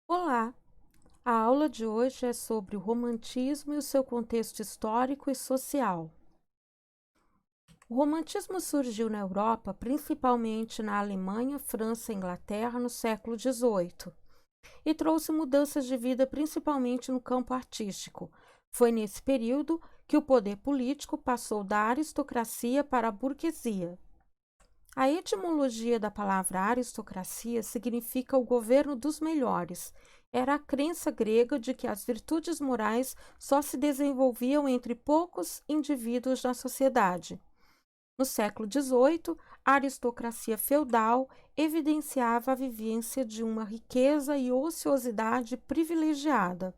Olá! A aula de hoje é sobre o romantismo e o seu contexto histórico e social. O romantismo surgiu na Europa, principalmente na Alemanha, França e Inglaterra, no século XVIII, e trouxe mudanças de vida principalmente no campo artístico. Foi nesse período que o poder político passou da aristocracia para a burguesia. A etimologia da palavra aristocracia significa o governo dos melhores. Era a crença grega de que as virtudes morais só se desenvolviam entre poucos indivíduos na sociedade. No século XVIII, a aristocracia feudal evidenciava a vivência de uma riqueza e ociosidade privilegiada.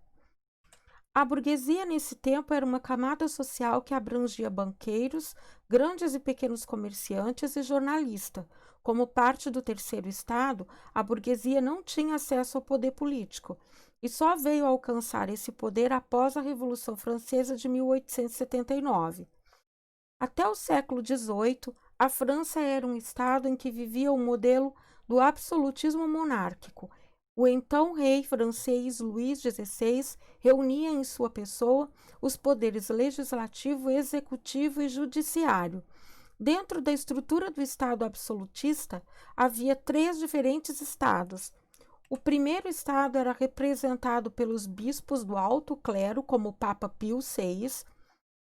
A burguesia, nesse tempo, era uma camada social que abrangia banqueiros, grandes e pequenos comerciantes e jornalistas. Como parte do terceiro estado, a burguesia não tinha acesso ao poder político e só veio a alcançar esse poder após a Revolução Francesa de 1879. Até o século XVIII, a França era um estado em que vivia o modelo do absolutismo monárquico. O então rei francês Luís XVI reunia em sua pessoa os poderes legislativo, executivo e judiciário. Dentro da estrutura do Estado absolutista, havia três diferentes estados. O primeiro estado era representado pelos bispos do alto clero, como o Papa Pio VI.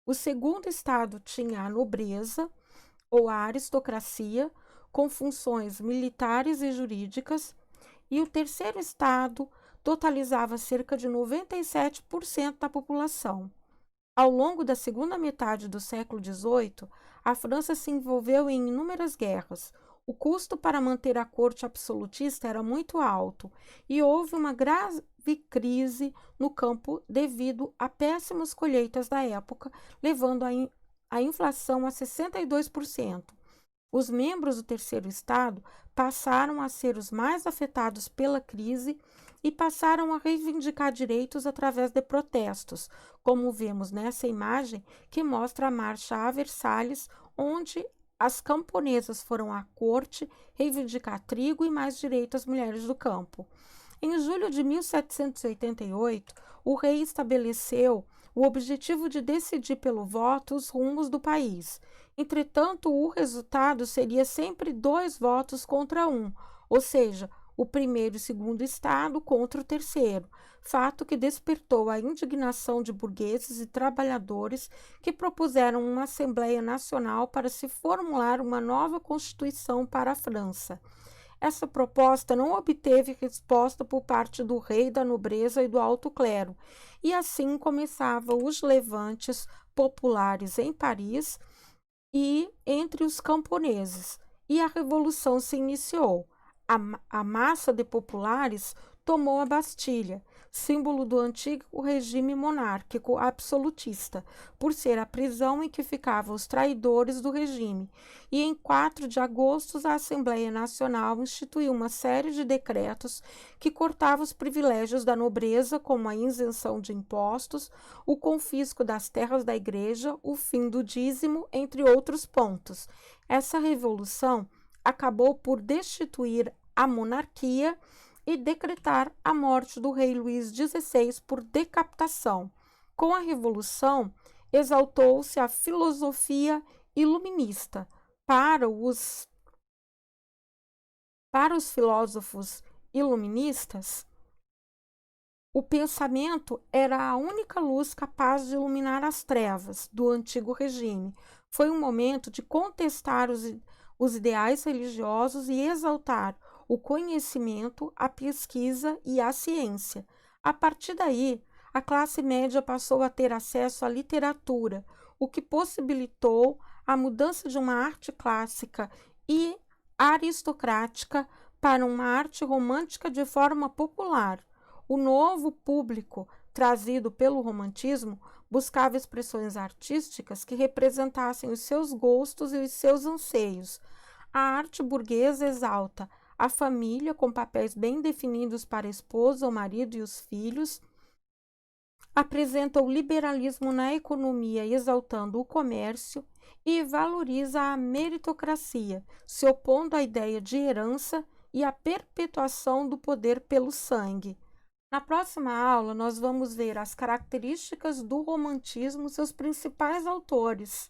O segundo estado tinha a nobreza, ou a aristocracia, com funções militares e jurídicas, e o terceiro estado totalizava cerca de 97% da população. Ao longo da segunda metade do século XVIII, a França se envolveu em inúmeras guerras. O custo para manter a corte absolutista era muito alto e houve uma grave crise no campo devido a péssimas colheitas da época, levando a inflação a 62%. Os membros do terceiro estado passaram a ser os mais afetados pela crise e passaram a reivindicar direitos através de protestos, como vemos nessa imagem que mostra a marcha a Versalhes, onde as camponesas foram à corte reivindicar trigo e mais direito às mulheres do campo. Em julho de 1788, o rei estabeleceu o objetivo de decidir pelo voto os rumos do país. Entretanto, o resultado seria sempre 2 votos contra 1, ou seja, o primeiro e segundo estado contra o terceiro, fato que despertou a indignação de burgueses e trabalhadores que propuseram uma Assembleia Nacional para se formular uma nova Constituição para a França. Essa proposta não obteve resposta por parte do rei, da nobreza e do alto clero, e assim começavam os levantes populares em Paris e entre os camponeses, e a revolução se iniciou. A massa de populares tomou a Bastilha, símbolo do antigo regime monárquico absolutista, por ser a prisão em que ficavam os traidores do regime. E em 4 de agosto, a Assembleia Nacional instituiu uma série de decretos que cortavam os privilégios da nobreza, como a isenção de impostos, o confisco das terras da igreja, o fim do dízimo, entre outros pontos. Essa revolução acabou por destituir a monarquia e decretar a morte do rei Luís XVI por decapitação. Com a Revolução, exaltou-se a filosofia iluminista. Para os filósofos iluministas, o pensamento era a única luz capaz de iluminar as trevas do antigo regime. Foi um momento de contestar os ideais religiosos e exaltar o conhecimento, a pesquisa e a ciência. A partir daí, a classe média passou a ter acesso à literatura, o que possibilitou a mudança de uma arte clássica e aristocrática para uma arte romântica de forma popular. O novo público, trazido pelo romantismo, buscava expressões artísticas que representassem os seus gostos e os seus anseios. A arte burguesa exalta a família com papéis bem definidos para a esposa, o marido e os filhos, apresenta o liberalismo na economia, exaltando o comércio, e valoriza a meritocracia, se opondo à ideia de herança e à perpetuação do poder pelo sangue. Na próxima aula, nós vamos ver as características do romantismo e seus principais autores.